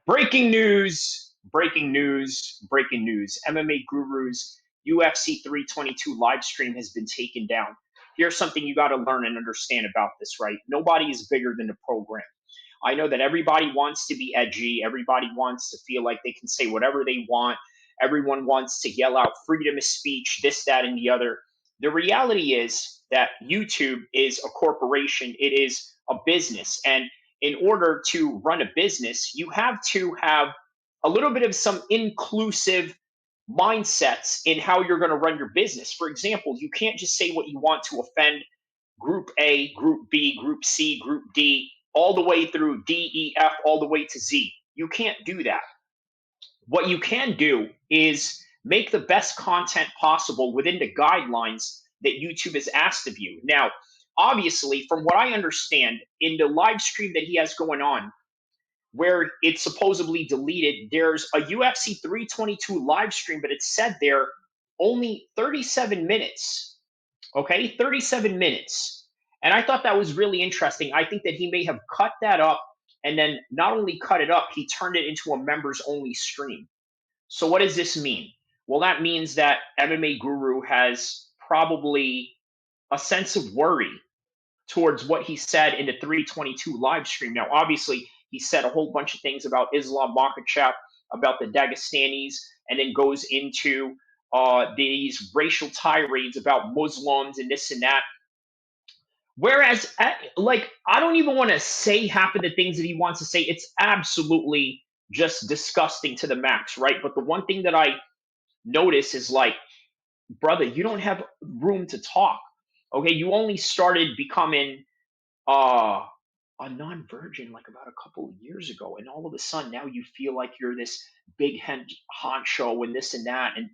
Breaking news, breaking news, breaking news. MMA Guru's UFC 322 live stream has been taken down. Here's something you got to learn and understand about this, right? Nobody is bigger than the program. I know that everybody wants to be edgy. Everybody wants to feel like they can say whatever they want. Everyone wants to yell out freedom of speech, this, that, and the other. The reality is that YouTube is a corporation, it is a business. And in order to run a business, you have to have a little bit of some inclusive mindsets in how you're going to run your business. For example, you can't just say what you want to offend Group A, Group B, Group C, Group D, all the way through D, E, F, all the way to Z. You can't do that. What you can do is make the best content possible within the guidelines that YouTube has asked of you. Now, obviously, from what I understand, in the live stream that he has going on, where it's supposedly deleted, there's a UFC 322 live stream, but it said there only 37 minutes. Okay, 37 minutes. And I thought that was really interesting. I think that he may have cut that up and then not only cut it up, he turned it into a members only stream. So what does this mean? Well, that means that MMA Guru has probably a sense of worry towards what he said in the 322 live stream. Now, obviously, he said a whole bunch of things about Islam Makhachev, about the Dagestanis, and then goes into these racial tirades about Muslims and this and that. Whereas, like, I don't even want to say half of the things that he wants to say. It's absolutely just disgusting to the max, right? But the one thing that I notice is like, brother, you don't have room to talk. Okay, you only started becoming uh, a non-virgin like about a couple of years ago, and all of a sudden now you feel like you're this big honcho and this and that. And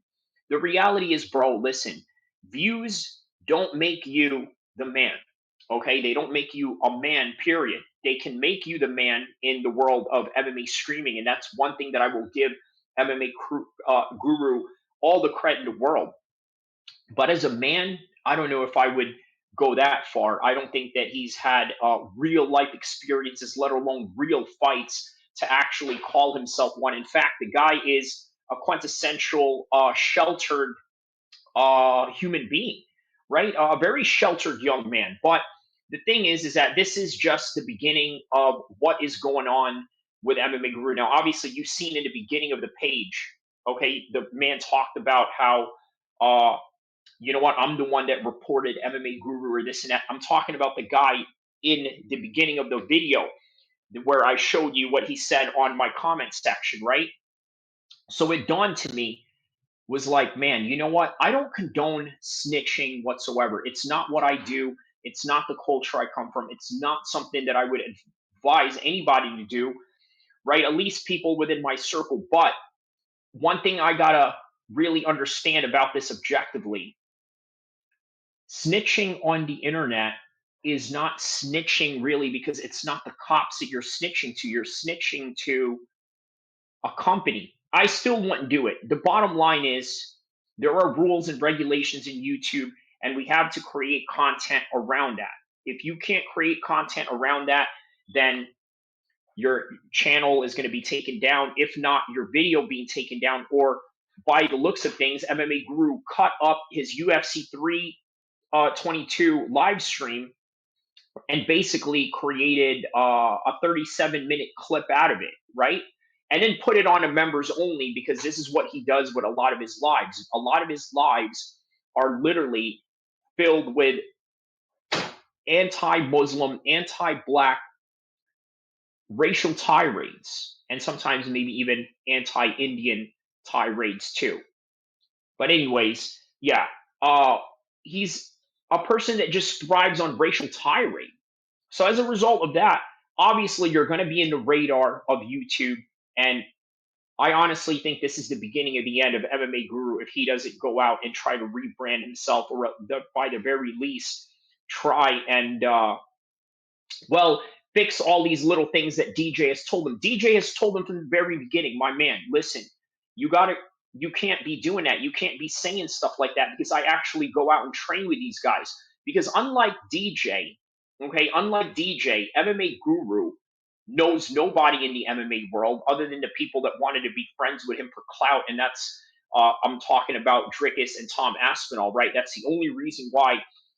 the reality is, bro, listen, views don't make you the man. Okay, they don't make you a man. Period. They can make you the man in the world of MMA streaming, and that's one thing that I will give MMA Guru all the credit in the world. But as a man, I don't know if I would go that far. I don't think that he's had real life experiences, let alone real fights, to actually call himself one. In fact, the guy is a quintessential sheltered human being, right? A very sheltered young man. But the thing is that this is just the beginning of what is going on with MMA Guru. Now, obviously, you've seen in the beginning of the page, okay, the man talked about how uh, you know what, I'm the one that reported MMA Guru or this and that. I'm talking about the guy in the beginning of the video where I showed you what he said on my comment section, right? So it dawned to me, was like, man, you know what? I don't condone snitching whatsoever. It's not what I do. It's not the culture I come from. It's not something that I would advise anybody to do, right? At least people within my circle. But one thing I gotta really understand about this objectively, snitching on the internet is not snitching really, because it's not the cops that you're snitching to. You're snitching to a company. I still wouldn't do it. The bottom line is there are rules and regulations in YouTube, and we have to create content around that. If you can't create content around that, then your channel is going to be taken down. If not, your video being taken down, or by the looks of things, MMA Guru cut up his UFC 322 live stream and basically created a 37-minute clip out of it, right? And then put it on a members only, because this is what he does with a lot of his lives. A lot of his lives are literally filled with anti-Muslim, anti-black racial tirades, and sometimes maybe even anti-Indian tirades too. But anyways, yeah, he's a person that just thrives on racial tirade. So as a result of that, obviously you're going to be in the radar of YouTube, and I honestly think this is the beginning of the end of MMA Guru if he doesn't go out and try to rebrand himself, or by the very least try and well, fix all these little things that DJ has told him. DJ has told him from the very beginning, my man, listen, you got to, you can't be doing that. You can't be saying stuff like that, because I actually go out and train with these guys. Because unlike DJ, okay, unlike DJ, MMA Guru knows nobody in the MMA world other than the people that wanted to be friends with him for clout, and that's I'm talking about Drickus and Tom Aspinall, right? That's the only reason why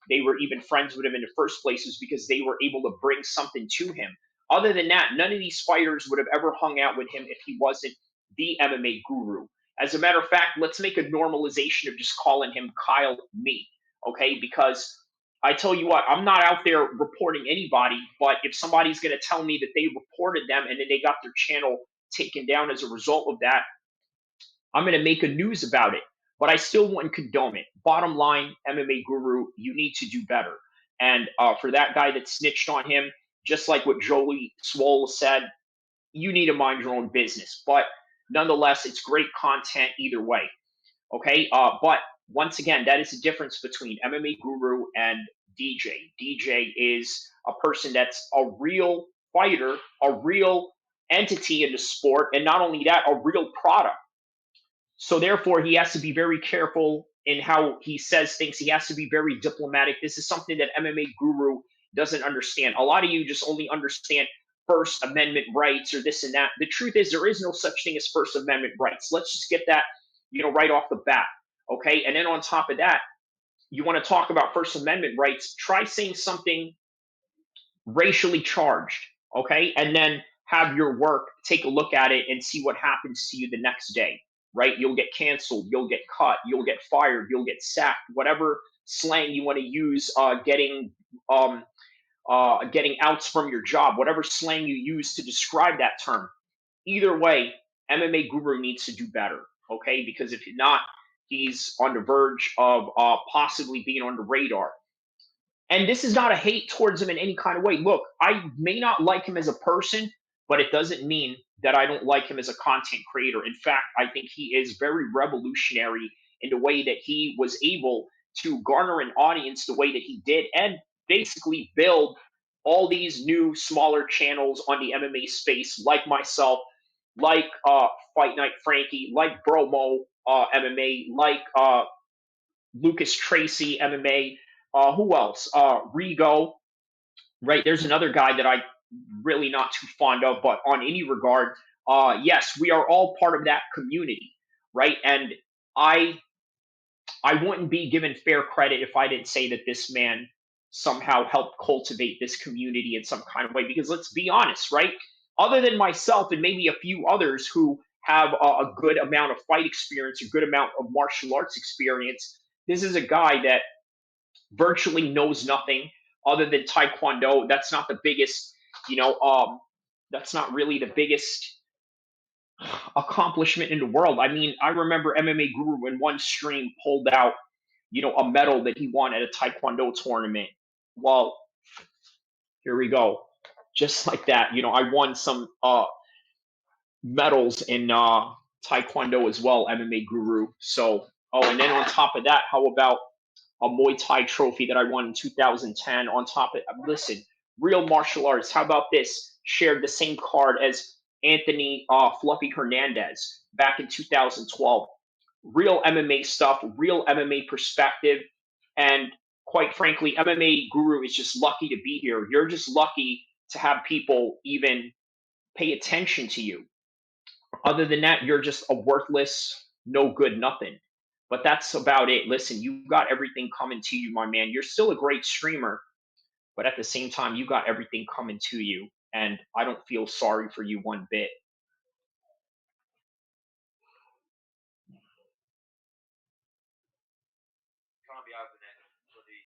they were even friends with him in the first place, is because they were able to bring something to him. Other than that, none of these fighters would have ever hung out with him if he wasn't the MMA guru. As a matter of fact, let's make a normalization of just calling him Kyle Me, okay? Because I tell you what, I'm not out there reporting anybody, but if somebody's going to tell me that they reported them and then they got their channel taken down as a result of that, I'm going to make a news about it. But I still wouldn't condone it. Bottom line, MMA Guru, you need to do better. And for that guy that snitched on him, just like what Joey Swole said, you need to mind your own business. But nonetheless, it's great content either way. Okay. But once again, that is the difference between MMA Guru and DJ. DJ is a person that's a real fighter, a real entity in the sport, and not only that, a real product. So therefore, he has to be very careful in how he says things. He has to be very diplomatic. This is something that MMA Guru doesn't understand. A lot of you just only understand First Amendment rights or this and that. The truth is, there is no such thing as First Amendment rights. Let's just get that, right off the bat. Okay, and then on top of that, you want to talk about First Amendment rights? Try saying something racially charged, okay? And then have your work take a look at it and see what happens to you the next day, right? You'll get canceled, you'll get cut, you'll get fired, you'll get sacked, whatever slang you want to use, um, getting outs from your job, whatever slang you use to describe that term. Either way, MMA Guru needs to do better, okay? Because if not, he's on the verge of possibly being on the radar. And this is not a hate towards him in any kind of way. Look, I may not like him as a person, but it doesn't mean that I don't like him as a content creator. In fact, I think he is very revolutionary in the way that he was able to garner an audience the way that he did and basically build all these new smaller channels on the MMA space, like myself, like Fight Night Frankie, like Bromo MMA, like Lucas Tracy MMA. Who else? Rigo, right? There's another guy that I really not too fond of, but on any regard, yes, we are all part of that community, right? And I I wouldn't be given fair credit if I didn't say that this man somehow helped cultivate this community in some kind of way. Because let's be honest, right? Other than myself and maybe a few others who have a good amount of fight experience, a good amount of martial arts experience, this is a guy that virtually knows nothing other than Taekwondo. That's not the biggest, you know, that's not really the biggest accomplishment in the world. I mean, I remember MMA Guru in one stream pulled out, a medal that he won at a Taekwondo tournament. Well, here we go. Just like that, I won some medals in Taekwondo as well, MMA Guru. So, oh, and then on top of that, how about a Muay Thai trophy that I won in 2010? On top of listen, real martial arts. How about this? Shared the same card as Anthony Fluffy Hernandez back in 2012. Real MMA stuff, real MMA perspective, and quite frankly, MMA Guru is just lucky to be here. You're just lucky to have people even pay attention to you. Other than that, you're just a worthless, no good, nothing. But that's about it. Listen, you got everything coming to you, my man. You're still a great streamer, but at the same time, you got everything coming to you. And I don't feel sorry for you one bit.